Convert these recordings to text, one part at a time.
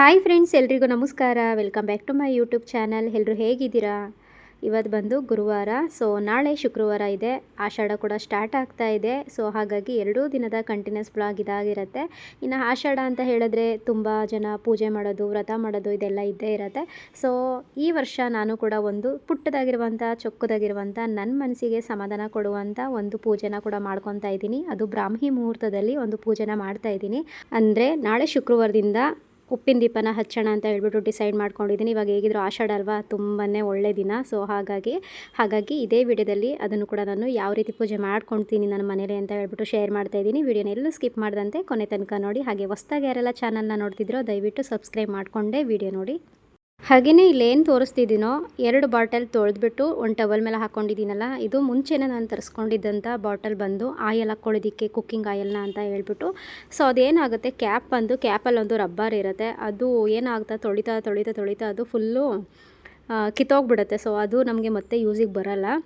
Hi friends, ಎಲ್ರಿಗೂ ನಮಸ್ಕಾರ. Welcome back to my YouTube channel. ಎಲ್ಲರೂ ಹೇಗಿದ್ದೀರಾ? ಇವತ್ತು ಬಂದು ಗುರುವಾರ, ಸೊ ನಾಳೆ ಶುಕ್ರವಾರ ಇದೆ. ಆಷಾಢ ಕೂಡ ಸ್ಟಾರ್ಟ್ ಆಗ್ತಾ ಇದೆ. ಸೊ ಹಾಗಾಗಿ 2 ದಿನದ ಕಂಟಿನ್ಯೂಸ್ ಬ್ಲಾಗ್ ಇದಾಗಿರುತ್ತೆ. ಇನ್ನು ಆಷಾಢ ಅಂತ ಹೇಳಿದ್ರೆ ತುಂಬ ಜನ ಪೂಜೆ ಮಾಡೋದು, ವ್ರತ ಮಾಡೋದು ಇದೆಲ್ಲ ಇದ್ದೇ ಇರುತ್ತೆ. ಸೊ ಈ ವರ್ಷ ನಾನು ಕೂಡ ಒಂದು ಪುಟ್ಟದಾಗಿರುವಂಥ, ಚೊಕ್ಕದಾಗಿರುವಂಥ, ನನ್ನ ಮನಸ್ಸಿಗೆ ಸಮಾಧಾನ ಕೊಡುವಂಥ ಒಂದು ಪೂಜೆನ ಕೂಡ ಮಾಡ್ಕೊತಾ ಇದ್ದೀನಿ. ಅದು ಬ್ರಾಹ್ಮಿ ಮುಹೂರ್ತದಲ್ಲಿ ಒಂದು ಪೂಜೆನ ಮಾಡ್ತಾ ಇದ್ದೀನಿ. ಅಂದರೆ ನಾಳೆ ಶುಕ್ರವಾರದಿಂದ ಉಪ್ಪಿನ ದೀಪನ ಹಚ್ಚೋಣ ಅಂತ ಹೇಳ್ಬಿಟ್ಟು ಡಿಸೈಡ್ ಮಾಡ್ಕೊಂಡಿದ್ದೀನಿ. ಇವಾಗ ಹೇಗಿದ್ರು ಆಷಾಢ ಅಲ್ವಾ, ತುಂಬಾ ಒಳ್ಳೆ ದಿನ. ಸೊ ಹಾಗಾಗಿ ಇದೇ ವಿಡಿಯೋದಲ್ಲಿ ಅದನ್ನು ಕೂಡ ನಾನು ಯಾವ ರೀತಿ ಪೂಜೆ ಮಾಡ್ಕೊಳ್ತೀನಿ ನನ್ನ ಮನೇಲಿ ಅಂತ ಹೇಳ್ಬಿಟ್ಟು ಶೇರ್ ಮಾಡ್ತಾ ಇದ್ದೀನಿ. ವಿಡಿಯೋನ ಎಲ್ಲೂ ಸ್ಕಿಪ್ ಮಾಡ್ದಂತೆ ಕೊನೆ ತನಕ ನೋಡಿ. ಹಾಗೆ ಹೊಸ್ದಾಗಿ ಯಾರೆಲ್ಲ ಚಾನಲ್ನ ನೋಡ್ತಿದ್ರೋ ದಯವಿಟ್ಟು ಸಬ್ಸ್ಕ್ರೈಬ್ ಮಾಡಿಕೊಂಡೇ ವಿಡಿಯೋ ನೋಡಿ. ಹಾಗೆಯೇ ಇಲ್ಲೇನು ತೋರಿಸ್ತಿದ್ದೀನೋ 2 ಬಾಟಲ್ ತೊಳೆದ್ಬಿಟ್ಟು ಒಂದು ಟವಲ್ ಮೇಲೆ ಹಾಕ್ಕೊಂಡಿದ್ದೀನಲ್ಲ, ಇದು ಮುಂಚೆನೇ ನಾನು ತರಿಸ್ಕೊಂಡಿದ್ದಂಥ ಬಾಟಲ್ ಬಂದು ಆಯಿಲ್ ಹಾಕ್ಕೊಳ್ಳೋದಕ್ಕೆ, ಕುಕ್ಕಿಂಗ್ ಆಯಿಲ್ನ ಅಂತ ಹೇಳ್ಬಿಟ್ಟು. ಸೊ ಅದೇನಾಗುತ್ತೆ, ಕ್ಯಾಪ್ ಬಂದು ಕ್ಯಾಪಲ್ಲಿ ಒಂದು ರಬ್ಬರ್ ಇರುತ್ತೆ, ಅದು ಏನಾಗುತ್ತೆ ತೊಳಿತಾ ಅದು ಫುಲ್ಲು ಕಿತ್ತೋಗ್ಬಿಡುತ್ತೆ. ಸೊ ಅದು ನಮಗೆ ಮತ್ತೆ ಯೂಸಿಗೆ ಬರೋಲ್ಲ.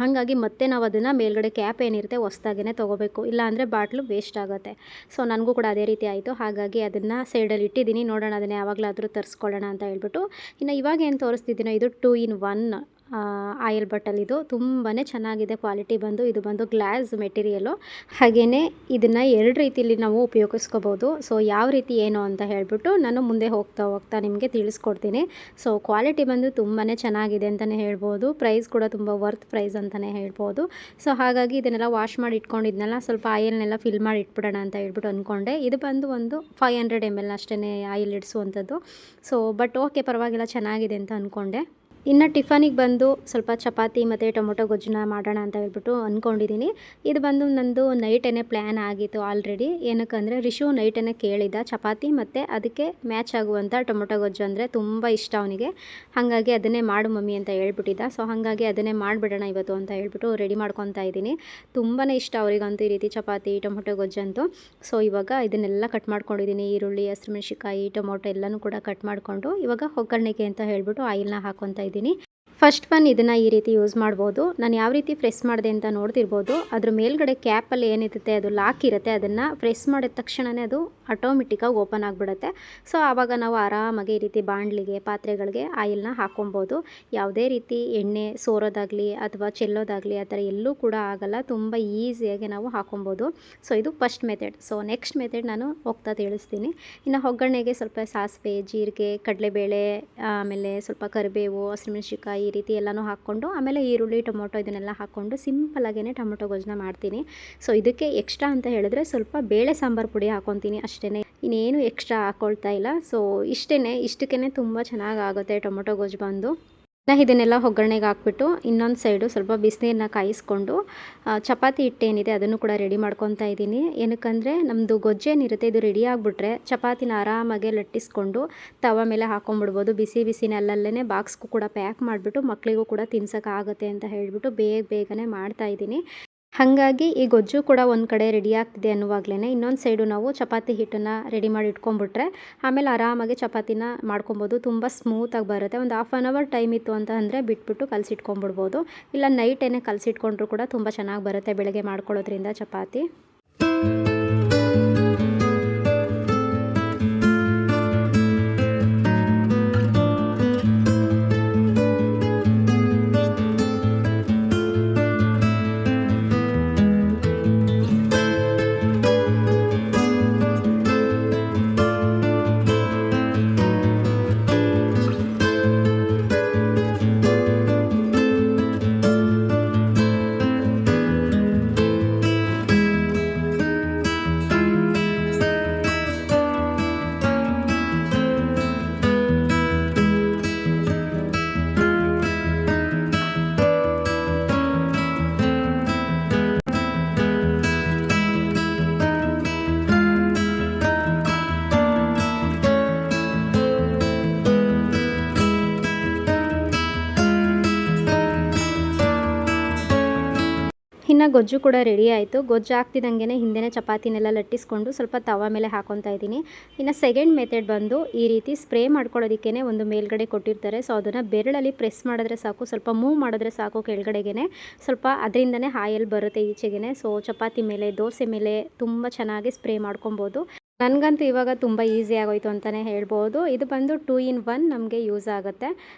ಹಾಗಾಗಿ ಮತ್ತೆ ನಾವು ಅದನ್ನು ಮೇಲ್ಗಡೆ ಕ್ಯಾಪ್ ಏನಿರುತ್ತೆ ಹೊಸ್ದಾಗೇ ತೊಗೋಬೇಕು, ಇಲ್ಲಾಂದರೆ ಬಾಟ್ಲು ವೇಸ್ಟ್ ಆಗುತ್ತೆ. ಸೊ ನನಗೂ ಕೂಡ ಅದೇ ರೀತಿ ಆಯಿತು. ಹಾಗಾಗಿ ಅದನ್ನು ಸೈಡಲ್ಲಿ ಇಟ್ಟಿದ್ದೀನಿ. ನೋಡೋಣ ಅದನ್ನು ಯಾವಾಗಲಾದರೂ ತರಿಸ್ಕೊಳ್ಳೋಣ ಅಂತ ಹೇಳ್ಬಿಟ್ಟು. ಇನ್ನು ಇವಾಗ ಏನು ತೋರಿಸ್ತಿದ್ದೀನೋ ಇದು 2 in 1 ಆಯಿಲ್ ಬಾಟಲ್. ಇದು ತುಂಬಾ ಚೆನ್ನಾಗಿದೆ ಕ್ವಾಲಿಟಿ ಬಂದು. ಇದು ಬಂದು ಗ್ಲಾಸ್ ಮೆಟೀರಿಯಲು. ಹಾಗೆಯೇ ಇದನ್ನು 2 ರೀತಿಯಲ್ಲಿ ನಾವು ಉಪಯೋಗಿಸ್ಕೋಬೋದು. ಸೊ ಯಾವ ರೀತಿ ಏನು ಅಂತ ಹೇಳ್ಬಿಟ್ಟು ನಾನು ಮುಂದೆ ಹೋಗ್ತಾ ನಿಮಗೆ ತಿಳಿಸ್ಕೊಡ್ತೀನಿ. ಸೊ ಕ್ವಾಲಿಟಿ ಬಂದು ತುಂಬಾ ಚೆನ್ನಾಗಿದೆ ಅಂತಲೇ ಹೇಳ್ಬೋದು. ಪ್ರೈಸ್ ಕೂಡ ತುಂಬ ವರ್ತ್ ಪ್ರೈಸ್ ಅಂತಲೇ ಹೇಳ್ಬೋದು. ಸೊ ಹಾಗಾಗಿ ಇದನ್ನೆಲ್ಲ ವಾಶ್ ಮಾಡಿ ಇಟ್ಕೊಂಡಿದ್ನಲ್ಲ, ಸ್ವಲ್ಪ ಆಯಿಲ್ನೆಲ್ಲ ಫಿಲ್ ಮಾಡಿ ಇಟ್ಬಿಡೋಣ ಅಂತ ಹೇಳ್ಬಿಟ್ಟು ಅಂದ್ಕೊಂಡೆ. ಇದು ಬಂದು ಒಂದು 500 ml ಅಷ್ಟೇ ಆಯಿಲ್ ಇಡಿಸುವಂಥದ್ದು. ಸೊ ಬಟ್ ಓಕೆ, ಪರವಾಗಿಲ್ಲ, ಚೆನ್ನಾಗಿದೆ ಅಂತ ಅಂದ್ಕೊಂಡೆ. ಇನ್ನು ಟಿಫನಿಗೆ ಬಂದು ಸ್ವಲ್ಪ ಚಪಾತಿ ಮತ್ತು ಟೊಮೊಟೊ ಗೊಜ್ಜನ್ನ ಮಾಡೋಣ ಅಂತ ಹೇಳ್ಬಿಟ್ಟು ಅಂದ್ಕೊಂಡಿದ್ದೀನಿ. ಇದು ಬಂದು ನಂದು ನೈಟೇ ಪ್ಲ್ಯಾನ್ ಆಗಿತ್ತು ಆಲ್ರೆಡಿ. ಏನಕ್ಕಂದರೆ ರಿಷು ನೈಟೇ ಕೇಳಿದ್ದ ಚಪಾತಿ ಮತ್ತು ಅದಕ್ಕೆ ಮ್ಯಾಚ್ ಆಗುವಂಥ ಟೊಮೊಟೊ ಗೊಜ್ಜು ಅಂದರೆ ತುಂಬ ಇಷ್ಟ ಅವನಿಗೆ. ಹಾಗಾಗಿ ಅದನ್ನೇ ಮಾಡು ಮಮ್ಮಿ ಅಂತ ಹೇಳ್ಬಿಟ್ಟಿದ್ದ. ಸೊ ಹಾಗಾಗಿ ಅದನ್ನೇ ಮಾಡಿಬಿಡೋಣ ಇವತ್ತು ಅಂತ ಹೇಳ್ಬಿಟ್ಟು ರೆಡಿ ಮಾಡ್ಕೊತಾ ಇದ್ದೀನಿ. ತುಂಬಾ ಇಷ್ಟ ಅವರಿಗಂತೂ ಈ ರೀತಿ ಚಪಾತಿ ಟೊಮೊಟೊ ಗೊಜ್ಜಂತೂ. ಸೊ ಇವಾಗ ಇದನ್ನೆಲ್ಲ ಕಟ್ ಮಾಡ್ಕೊಂಡಿದ್ದೀನಿ. ಈರುಳ್ಳಿ, ಹಸಿಮೆಣಸಿಕಾಯಿ, ಟೊಮೊಟೊ ಎಲ್ಲನೂ ಕೂಡ ಕಟ್ ಮಾಡಿಕೊಂಡು ಇವಾಗ ಒಗ್ಗರಣೆಗೆ ಅಂತ ಹೇಳ್ಬಿಟ್ಟು ಆಯಿಲ್ನ ಹಾಕ್ಕೊತಾ ಇದ್ದೀನಿ. ಫಸ್ಟ್ ಇದನ್ನು ಈ ರೀತಿ ಯೂಸ್ ಮಾಡ್ಬೋದು. ನಾನು ಯಾವ ರೀತಿ ಪ್ರೆಸ್ ಮಾಡಿದೆ ಅಂತ ನೋಡ್ತಿರ್ಬೋದು. ಅದ್ರ ಮೇಲ್ಗಡೆ ಕ್ಯಾಪಲ್ಲಿ ಏನಿರುತ್ತೆ ಅದು ಲಾಕ್ ಇರುತ್ತೆ, ಅದನ್ನು ಪ್ರೆಸ್ ಮಾಡಿದ ತಕ್ಷಣವೇ ಅದು ಆಟೋಮೆಟಿಕ್ಕಾಗಿ ಓಪನ್ ಆಗಿಬಿಡುತ್ತೆ. ಸೊ ಆವಾಗ ನಾವು ಆರಾಮಾಗಿ ಈ ರೀತಿ ಬಾಣಲಿಗೆ, ಪಾತ್ರೆಗಳಿಗೆ ಆಯಿಲ್ನ ಹಾಕ್ಕೊಬೋದು. ಯಾವುದೇ ರೀತಿ ಎಣ್ಣೆ ಸೋರೋದಾಗಲಿ ಅಥವಾ ಚೆಲ್ಲೋದಾಗಲಿ ಆ ಥರ ಎಲ್ಲೂ ಕೂಡ ಆಗಲ್ಲ. ತುಂಬ ಈಸಿಯಾಗಿ ನಾವು ಹಾಕ್ಕೊಬೋದು. ಸೊ ಇದು first method. So next method ನಾನು ಹೋಗ್ತಾ ತಿಳಿಸ್ತೀನಿ. ಇನ್ನು ಒಗ್ಗರಣೆಗೆ ಸ್ವಲ್ಪ ಸಾಸಿವೆ, ಜೀರಿಗೆ, ಕಡಲೆಬೇಳೆ, ಆಮೇಲೆ ಸ್ವಲ್ಪ ಕರಿಬೇವು, ಹಸಿಮೆಣಸಿಕಾಯಿ ಈ ರೀತಿ ಎಲ್ಲನೂ ಹಾಕ್ಕೊಂಡು, ಆಮೇಲೆ ಈರುಳ್ಳಿ, ಟೊಮೊಟೊ ಇದನ್ನೆಲ್ಲ ಹಾಕ್ಕೊಂಡು ಸಿಂಪಲಾಗೇ ಟೊಮೊಟೊ ಗೊಜ್ಜನ್ನ ಮಾಡ್ತೀನಿ. ಸೊ ಇದಕ್ಕೆ ಎಕ್ಸ್ಟ್ರಾ ಅಂತ ಹೇಳಿದ್ರೆ ಸ್ವಲ್ಪ ಬೇಳೆ ಸಾಂಬಾರು ಪುಡಿ ಹಾಕ್ಕೊತೀನಿ ಅಷ್ಟೇ, ಇನ್ನೇನು ಎಕ್ಸ್ಟ್ರಾ ಹಾಕ್ಕೊಳ್ತಾ ಇಲ್ಲ. ಸೊ ಇಷ್ಟಕ್ಕೇ ತುಂಬ ಚೆನ್ನಾಗಾಗುತ್ತೆ ಟೊಮೊಟೊ ಗೊಜ್ಜು ಬಂದು. ಇದನ್ನೆಲ್ಲ ಒಗ್ಗರಣೆಗೆ ಹಾಕ್ಬಿಟ್ಟು ಇನ್ನೊಂದು ಸೈಡು ಸ್ವಲ್ಪ ಬಿಸಿನೀರನ್ನ ಕಾಯಿಸ್ಕೊಂಡು ಚಪಾತಿ ಹಿಟ್ಟೇನಿದೆ ಅದನ್ನು ಕೂಡ ರೆಡಿ ಮಾಡ್ಕೊತಾ ಇದ್ದೀನಿ. ಏನಕ್ಕಂದರೆ ನಮ್ಮದು ಗೊಜ್ಜೇನಿರುತ್ತೆ ಇದು ರೆಡಿ ಆಗಿಬಿಟ್ರೆ ಚಪಾತಿನ ಆರಾಮಾಗೆ ಲಟ್ಟಿಸ್ಕೊಂಡು ತವ ಮೇಲೆ ಹಾಕ್ಕೊಂಬಿಡ್ಬೋದು. ಬಿಸಿನೇ ಅಲ್ಲಲ್ಲೇ ಬಾಕ್ಸ್ಗೂ ಕೂಡ ಪ್ಯಾಕ್ ಮಾಡಿಬಿಟ್ಟು ಮಕ್ಕಳಿಗೂ ಕೂಡ ತಿನ್ಸೋಕ್ಕಾಗುತ್ತೆ ಅಂತ ಹೇಳಿಬಿಟ್ಟು ಬೇಗನೆ ಮಾಡ್ತಾಯಿದ್ದೀನಿ. ಹಾಗಾಗಿ ಈ ಗೊಜ್ಜು ಕೂಡ ಒಂದು ಕಡೆ ರೆಡಿ ಆಗ್ತಿದೆ ಅನ್ನುವಾಗಲೇ ಇನ್ನೊಂದು ಸೈಡು ನಾವು ಚಪಾತಿ ಹಿಟ್ಟನ್ನು ರೆಡಿ ಮಾಡಿ ಇಟ್ಕೊಂಡ್ಬಿಟ್ರೆ ಆಮೇಲೆ ಆರಾಮಾಗಿ ಚಪಾತಿನ ಮಾಡ್ಕೊಬೋದು. ತುಂಬ ಸ್ಮೂತಾಗಿ ಬರುತ್ತೆ. ಒಂದು 1/2 hour ಟೈಮ್ ಇತ್ತು ಅಂತ ಅಂದರೆ ಬಿಟ್ಬಿಟ್ಟು ಕಲಸಿಟ್ಕೊಂಡ್ಬಿಡ್ಬೋದು. ಇಲ್ಲ ನೈಟೇ ಕಲಸಿಟ್ಕೊಂಡ್ರು ಕೂಡ ತುಂಬ ಚೆನ್ನಾಗಿ ಬರುತ್ತೆ ಬೆಳಗ್ಗೆ ಮಾಡ್ಕೊಳ್ಳೋದ್ರಿಂದ ಚಪಾತಿ. ಇನ್ನು ಗೊಜ್ಜು ಕೂಡ ರೆಡಿ ಆಯಿತು. ಗೊಜ್ಜು ಆಗ್ತಿದ್ದಂಗೆ ಹಿಂದೆನೇ ಚಪಾತಿನೆಲ್ಲ ಲಟ್ಟಿಸ್ಕೊಂಡು ಸ್ವಲ್ಪ ತವ ಮೇಲೆ ಹಾಕ್ಕೊತಾ ಇದ್ದೀನಿ. ಇನ್ನು ಸೆಕೆಂಡ್ ಮೆಥಡ್ ಬಂದು ಈ ರೀತಿ ಸ್ಪ್ರೇ ಮಾಡ್ಕೊಳ್ಳೋದಕ್ಕೇ ಒಂದು ಮೇಲ್ಗಡೆ ಕೊಟ್ಟಿರ್ತಾರೆ. ಸೊ ಅದನ್ನು ಬೆರಳಲ್ಲಿ ಪ್ರೆಸ್ ಮಾಡಿದ್ರೆ ಸಾಕು, ಸ್ವಲ್ಪ ಮೂವ್ ಮಾಡಿದ್ರೆ ಸಾಕು ಕೆಳಗಡೆಗೆ, ಸ್ವಲ್ಪ ಅದರಿಂದನೇ ಆಯಿಲ್ ಬರುತ್ತೆ ಈಚೆಗೆ. ಸೊ ಚಪಾತಿ ಮೇಲೆ, ದೋಸೆ ಮೇಲೆ ತುಂಬ ಚೆನ್ನಾಗಿ ಸ್ಪ್ರೇ ಮಾಡ್ಕೊಬೋದು. ನನಗಂತೂ ಇವಾಗ ತುಂಬ ಈಸಿ ಆಗೋಯ್ತು ಅಂತಲೇ ಹೇಳ್ಬೋದು. ಇದು ಬಂದು 2 ಇನ್ 1 ನಮಗೆ ಯೂಸ್ ಆಗುತ್ತೆ.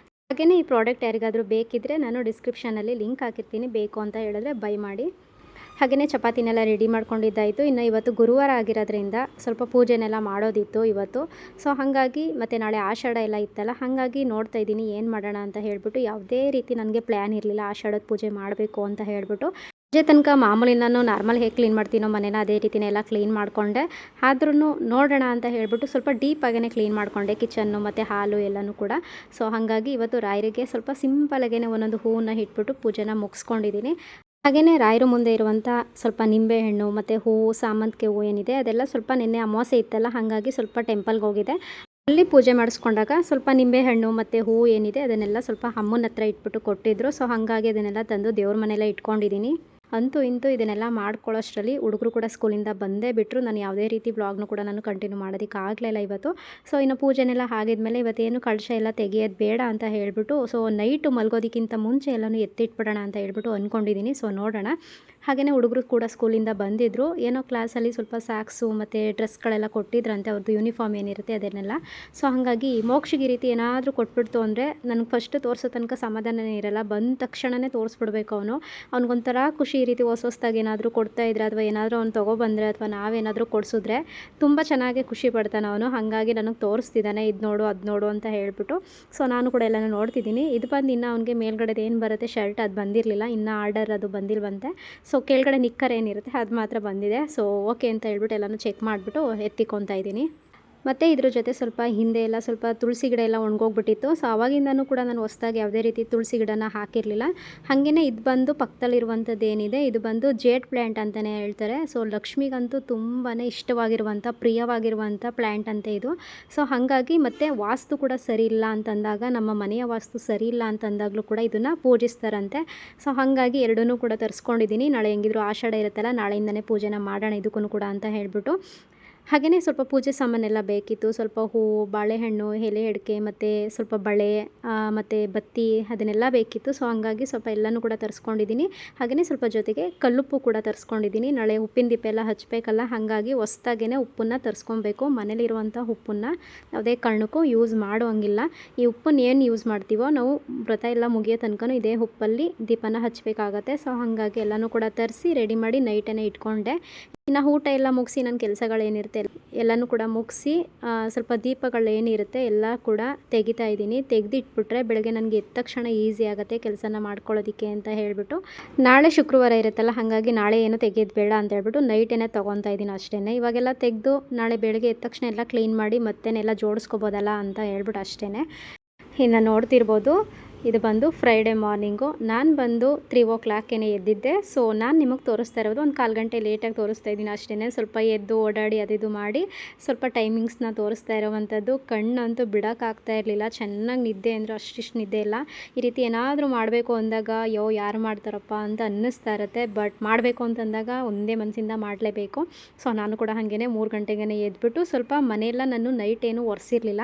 ಹಾಗೆಯೇ ಈ ಪ್ರಾಡಕ್ಟ್ ಯಾರಿಗಾದರೂ ಬೇಕಿದ್ದರೆ ನಾನು ಡಿಸ್ಕ್ರಿಪ್ಷನಲ್ಲಿ ಲಿಂಕ್ ಹಾಕಿರ್ತೀನಿ, ಬೇಕು ಅಂತ ಹೇಳಿದ್ರೆ ಬೈ ಮಾಡಿ. ಹಾಗೆಯೇ ಚಪಾತಿನೆಲ್ಲ ರೆಡಿ ಮಾಡ್ಕೊಂಡಿದ್ದಾಯಿತು. ಇನ್ನು ಇವತ್ತು ಗುರುವಾರ ಆಗಿರೋದ್ರಿಂದ ಸ್ವಲ್ಪ ಪೂಜೆನೆಲ್ಲ ಮಾಡೋದಿತ್ತು ಇವತ್ತು. ಸೊ ಹಾಗಾಗಿ ಮತ್ತು ನಾಳೆ ಆಷಾಢ ಎಲ್ಲ ಇತ್ತಲ್ಲ, ಹಾಗಾಗಿ ನೋಡ್ತಾ ಇದ್ದೀನಿ ಏನು ಮಾಡೋಣ ಅಂತ ಹೇಳ್ಬಿಟ್ಟು. ಯಾವುದೇ ರೀತಿ ನನಗೆ ಪ್ಲ್ಯಾನ್ ಇರಲಿಲ್ಲ ಆಷಾಢದ ಪೂಜೆ ಮಾಡಬೇಕು ಅಂತ ಹೇಳ್ಬಿಟ್ಟು. ಸಂಜೆ ತನಕ ಮಾಮೂಲಿ ನಾನು ನಾರ್ಮಲ್ ಹೇಗೆ ಕ್ಲೀನ್ ಮಾಡ್ತೀನೋ ಮನೇನ ಅದೇ ರೀತಿನೇ ಎಲ್ಲ ಕ್ಲೀನ್ ಮಾಡಿಕೊಂಡೆ. ಆದ್ರೂ ನೋಡೋಣ ಅಂತ ಹೇಳ್ಬಿಟ್ಟು ಸ್ವಲ್ಪ ಡೀಪಾಗೇ ಕ್ಲೀನ್ ಮಾಡಿಕೊಂಡೆ ಕಿಚನ್ನು ಮತ್ತು ಹಾಲು ಎಲ್ಲನೂ ಕೂಡ. ಸೊ ಹಾಗಾಗಿ ಇವತ್ತು ರಾಯರಿಗೆ ಸ್ವಲ್ಪ ಸಿಂಪಲಾಗೇ ಒಂದೊಂದು ಹೂವನ್ನ ಇಟ್ಬಿಟ್ಟು ಪೂಜೆನ ಮುಗಿಸ್ಕೊಂಡಿದ್ದೀನಿ. ಹಾಗೆಯೇ ರಾಯರ ಮುಂದೆ ಇರುವಂಥ ಸ್ವಲ್ಪ ನಿಂಬೆಹಣ್ಣು ಮತ್ತು ಹೂವು, ಸಾಮಂತಿಗೆ ಹೂವು ಏನಿದೆ ಅದೆಲ್ಲ ಸ್ವಲ್ಪ ನಿನ್ನೆ ಅಮಾವಾಸ್ಯೆ ಇತ್ತಲ್ಲ, ಹಾಗಾಗಿ ಸ್ವಲ್ಪ ಟೆಂಪಲ್ಗೆ ಹೋಗಿದೆ. ಅಲ್ಲಿ ಪೂಜೆ ಮಾಡಿಸ್ಕೊಂಡಾಗ ಸ್ವಲ್ಪ ನಿಂಬೆಹಣ್ಣು ಮತ್ತು ಹೂವು ಏನಿದೆ ಅದನ್ನೆಲ್ಲ ಸ್ವಲ್ಪ ಅಮ್ಮನ ಹತ್ರ ಇಟ್ಬಿಟ್ಟು ಕೊಟ್ಟಿದ್ದರು. ಸೊ ಹಾಗಾಗಿ ಅದನ್ನೆಲ್ಲ ತಂದು ದೇವ್ರ ಮನೆಯಲ್ಲೇ ಇಟ್ಕೊಂಡಿದ್ದೀನಿ. ಅಂತೂ ಇಂತೂ ಇದನ್ನೆಲ್ಲ ಮಾಡ್ಕೊಳ್ಳೋಷ್ಟರಲ್ಲಿ ಹುಡುಗರು ಕೂಡ ಸ್ಕೂಲಿಂದ ಬಂದೇ ಬಿಟ್ಟರು. ನಾನು ಯಾವುದೇ ರೀತಿ ವ್ಲಾಗ್ನು ಕೂಡ ನಾನು ಕಂಟಿನ್ಯೂ ಮಾಡೋದಕ್ಕೆ ಆಗಲಿಲ್ಲ ಇವತ್ತು. ಸೊ ಇನ್ನು ಪೂಜೆನೆಲ್ಲ ಆಗಿದ್ಮೇಲೆ ಇವತ್ತೇನು ಕಳಶ ಎಲ್ಲ ತೆಗೆಯೋದು ಬೇಡ ಅಂತ ಹೇಳ್ಬಿಟ್ಟು, ಸೊ ನೈಟು ಮಲ್ಗೋದಕ್ಕಿಂತ ಮುಂಚೆ ಎಲ್ಲನೂ ಎತ್ತಿಟ್ಬಿಡೋಣ ಅಂತ ಹೇಳ್ಬಿಟ್ಟು ಅಂದ್ಕೊಂಡಿದ್ದೀನಿ. ಸೊ ನೋಡೋಣ. ಹಾಗೆಯೇ ಹುಡುಗರು ಕೂಡ ಸ್ಕೂಲಿಂದ ಬಂದಿದ್ದರು. ಏನೋ ಕ್ಲಾಸಲ್ಲಿ ಸ್ವಲ್ಪ ಸ್ಯಾಕ್ಸು ಮತ್ತು ಡ್ರೆಸ್ಗಳೆಲ್ಲ ಕೊಟ್ಟಿದ್ರಂತೆ, ಅವ್ರದ್ದು ಯೂನಿಫಾರ್ಮ್ ಏನಿರುತ್ತೆ ಅದನ್ನೆಲ್ಲ. ಸೊ ಹಾಗಾಗಿ ಮೋಕ್ಷಿಗೆ ಈ ರೀತಿ ಏನಾದರೂ ಕೊಟ್ಬಿಡ್ತು ಅಂದರೆ ನನಗೆ ಫಸ್ಟ್ ತೋರಿಸೋ ತನಕ ಸಮಾಧಾನನೇ ಇರಲ್ಲ. ಬಂದ ತಕ್ಷಣವೇ ತೋರಿಸ್ಬಿಡ್ಬೇಕು ಅವನು. ಅವ್ನಿಗೊಂಥರ ಖುಷಿ ಈ ರೀತಿ ಹೊಸದಾಗಿ ಏನಾದರೂ ಕೊಡ್ತಾಯಿದ್ರೆ ಅಥವಾ ಏನಾದರೂ ಅವ್ನು ತೊಗೊಬಂದರೆ ಅಥವಾ ನಾವೇನಾದರೂ ಕೊಡಿಸಿದ್ರೆ ತುಂಬ ಚೆನ್ನಾಗಿ ಖುಷಿ ಪಡ್ತಾನೆ ಅವನು. ಹಾಗಾಗಿ ನನಗೆ ತೋರಿಸ್ತಿದ್ದಾನೆ, ಇದು ನೋಡು ಅದು ನೋಡು ಅಂತ ಹೇಳ್ಬಿಟ್ಟು. ಸೊ ನಾನು ಕೂಡ ಎಲ್ಲನೂ ನೋಡ್ತಿದ್ದೀನಿ. ಇದು ಬಂದು ಇನ್ನು ಅವನಿಗೆ ಮೇಲ್ಗಡೆದು ಏನು ಬರುತ್ತೆ ಶರ್ಟ್ ಅದು ಬಂದಿರಲಿಲ್ಲ, ಇನ್ನೂ ಆರ್ಡರ್ ಅದು ಬಂದಿಲ್ವಂತೆ. ಸೊ ಕೆಳಗಡೆ ನಿಕ್ಕರ್ ಏನಿರುತ್ತೆ ಅದು ಮಾತ್ರ ಬಂದಿದೆ. ಸೊ ಓಕೆ ಅಂತ ಹೇಳ್ಬಿಟ್ಟು ಎಲ್ಲನೂ ಚೆಕ್ ಮಾಡಿಬಿಟ್ಟು ಎತ್ತಿಕೊತಾ ಇದ್ದೀನಿ. ಮತ್ತು ಇದ್ರ ಜೊತೆ ಸ್ವಲ್ಪ ಹಿಂದೆ ಎಲ್ಲ ಸ್ವಲ್ಪ ತುಳಸಿ ಗಿಡ ಎಲ್ಲ ಒಣಗೋಗ್ಬಿಟ್ಟಿತ್ತು. ಸೊ ಆವಾಗಿಂದನೂ ಕೂಡ ನಾನು ಹೊಸದಾಗಿ ಯಾವುದೇ ರೀತಿ ತುಳಸಿ ಗಿಡನ ಹಾಕಿರಲಿಲ್ಲ. ಹಾಗೆಯೇ ಇದು ಬಂದು ಪಕ್ಕದಲ್ಲಿರುವಂಥದ್ದು ಏನಿದೆ ಇದು ಬಂದು ಜೇಡ್ ಪ್ಲ್ಯಾಂಟ್ ಅಂತಲೇ ಹೇಳ್ತಾರೆ. ಸೊ ಲಕ್ಷ್ಮಿಗಂತೂ ತುಂಬಾ ಇಷ್ಟವಾಗಿರುವಂಥ ಪ್ರಿಯವಾಗಿರುವಂಥ ಪ್ಲ್ಯಾಂಟ್ ಅಂತೆ ಇದು. ಸೊ ಹಾಗಾಗಿ ಮತ್ತು ವಾಸ್ತು ಕೂಡ ಸರಿ ಇಲ್ಲ ಅಂತಂದಾಗ, ನಮ್ಮ ಮನೆಯ ವಾಸ್ತು ಸರಿ ಇಲ್ಲ ಅಂತಂದಾಗಲೂ ಕೂಡ ಇದನ್ನು ಪೂಜಿಸ್ತಾರಂತೆ. ಸೊ ಹಾಗಾಗಿ ಎರಡನ್ನೂ ಕೂಡ ತರಿಸ್ಕೊಂಡಿದ್ದೀನಿ. ನಾಳೆ ಹೆಂಗಿದ್ರು ಆಷಾಢ ಇರುತ್ತಲ್ಲ, ನಾಳೆಯಿಂದನೇ ಪೂಜೆನ ಮಾಡೋಣ ಇದಕ್ಕೂ ಕೂಡ ಅಂತ ಹೇಳ್ಬಿಟ್ಟು. ಹಾಗೆಯೇ ಸ್ವಲ್ಪ ಪೂಜೆ ಸಾಮಾನೆಲ್ಲ ಬೇಕಿತ್ತು. ಸ್ವಲ್ಪ ಹೂವು, ಬಾಳೆಹಣ್ಣು, ಎಲೆ ಅಡಿಕೆ ಮತ್ತು ಸ್ವಲ್ಪ ಬಳೆ ಮತ್ತು ಬತ್ತಿ ಅದನ್ನೆಲ್ಲ ಬೇಕಿತ್ತು. ಸೊ ಹಂಗಾಗಿ ಸ್ವಲ್ಪ ಎಲ್ಲನೂ ಕೂಡ ತರಿಸ್ಕೊಂಡಿದ್ದೀನಿ. ಹಾಗೆಯೇ ಸ್ವಲ್ಪ ಜೊತೆಗೆ ಕಲ್ಲುಪ್ಪು ಕೂಡ ತರಿಸ್ಕೊಂಡಿದ್ದೀನಿ. ನಾಳೆ ಉಪ್ಪಿನ ದೀಪ ಎಲ್ಲ ಹಚ್ಚಬೇಕಲ್ಲ, ಹಾಗಾಗಿ ಹೊಸ್ದಾಗೇ ಉಪ್ಪನ್ನು ತರಿಸ್ಕೊಬೇಕು. ಮನೇಲಿರುವಂಥ ಉಪ್ಪನ್ನು ಯಾವುದೇ ಕಾರಣಕ್ಕೂ ಯೂಸ್ ಮಾಡುವಂಗಿಲ್ಲ. ಈ ಉಪ್ಪನ್ನು ಏನು ಯೂಸ್ ಮಾಡ್ತೀವೋ ನಾವು ವ್ರತ ಎಲ್ಲ ಮುಗಿಯೋ ತನಕ ಇದೇ ಉಪ್ಪಲ್ಲಿ ದೀಪನ ಹಚ್ಚಬೇಕಾಗತ್ತೆ. ಸೊ ಹಾಗಾಗಿ ಎಲ್ಲನೂ ಕೂಡ ತರಿಸಿ ರೆಡಿ ಮಾಡಿ ನೈಟೇ ಇಟ್ಕೊಂಡೆ. ಇನ್ನು ಊಟ ಎಲ್ಲ ಮುಗಿಸಿ ನನ್ನ ಕೆಲಸಗಳೇನಿರುತ್ತೆ ಎಲ್ಲನೂ ಕೂಡ ಮುಗಿಸಿ ಸ್ವಲ್ಪ ದೀಪಗಳೇನಿರುತ್ತೆ ಎಲ್ಲ ಕೂಡ ತೆಗಿತಾ ಇದ್ದೀನಿ. ತೆಗೆದಿಟ್ಬಿಟ್ರೆ ಬೆಳಗ್ಗೆ ನನಗೆ ಎದ್ದ ತಕ್ಷಣ ಈಸಿ ಆಗುತ್ತೆ ಕೆಲಸನ ಮಾಡ್ಕೊಳ್ಳೋದಕ್ಕೆ ಅಂತ ಹೇಳ್ಬಿಟ್ಟು. ನಾಳೆ ಶುಕ್ರವಾರ ಇರುತ್ತಲ್ಲ, ಹಾಗಾಗಿ ನಾಳೆ ಏನು ತೆಗೆಯೋದು ಬೇಡ ಅಂತ ಹೇಳ್ಬಿಟ್ಟು ನೈಟೇನೆ ತೊಗೊತಾ ಇದ್ದೀನಿ ಅಷ್ಟೇ. ಇವಾಗೆಲ್ಲ ತೆಗೆದು ನಾಳೆ ಬೆಳಗ್ಗೆ ಎದ್ದ ತಕ್ಷಣ ಎಲ್ಲ ಕ್ಲೀನ್ ಮಾಡಿ ಮತ್ತೇನೆಲ್ಲ ಜೋಡಿಸ್ಕೋಬೋದಲ್ಲ ಅಂತ ಹೇಳ್ಬಿಟ್ಟು ಅಷ್ಟೇ. ಇನ್ನು ನೋಡ್ತಿರ್ಬೋದು, ಇದು ಬಂದು ಫ್ರೈಡೇ ಮಾರ್ನಿಂಗು. ನಾನು ಬಂದು 3 o'clockಗೆ ಎದ್ದಿದ್ದೆ. ಸೊ ನಾನು ನಿಮಗೆ ತೋರಿಸ್ತಾ ಇರೋದು ಒಂದು 1/4 ಗಂಟೆ ಲೇಟಾಗಿ ತೋರಿಸ್ತಾ ಇದ್ದೀನಿ ಅಷ್ಟೇ. ಸ್ವಲ್ಪ ಎದ್ದು ಓಡಾಡಿ ಅದು ಮಾಡಿ ಸ್ವಲ್ಪ ಟೈಮಿಂಗ್ಸ್ನ ತೋರಿಸ್ತಾ ಇರೋವಂಥದ್ದು. ಕಣ್ಣಂತೂ ಬಿಡೋಕ್ಕಾಗ್ತಾ ಇರಲಿಲ್ಲ. ಚೆನ್ನಾಗಿ ನಿದ್ದೆ ಅಂದರೆ ಅಷ್ಟಿಷ್ಟು ನಿದ್ದೆ ಇಲ್ಲ. ಈ ರೀತಿ ಏನಾದರೂ ಮಾಡಬೇಕು ಅಂದಾಗ ಯಾರು ಮಾಡ್ತಾರಪ್ಪ ಅಂತ ಅನ್ನಿಸ್ತಾ ಇರುತ್ತೆ. ಬಟ್ ಮಾಡಬೇಕು ಅಂತಂದಾಗ ಒಂದೇ ಮನಸ್ಸಿಂದ ಮಾಡಲೇಬೇಕು. ಸೊ ನಾನು ಕೂಡ ಹಾಗೇ 3 ಗಂಟೆಗೆ ಎದ್ಬಿಟ್ಟು ಸ್ವಲ್ಪ ಮನೆಯೆಲ್ಲ ನಾನು ನೈಟ್ ಏನು ಒರೆಸಿರಲಿಲ್ಲ.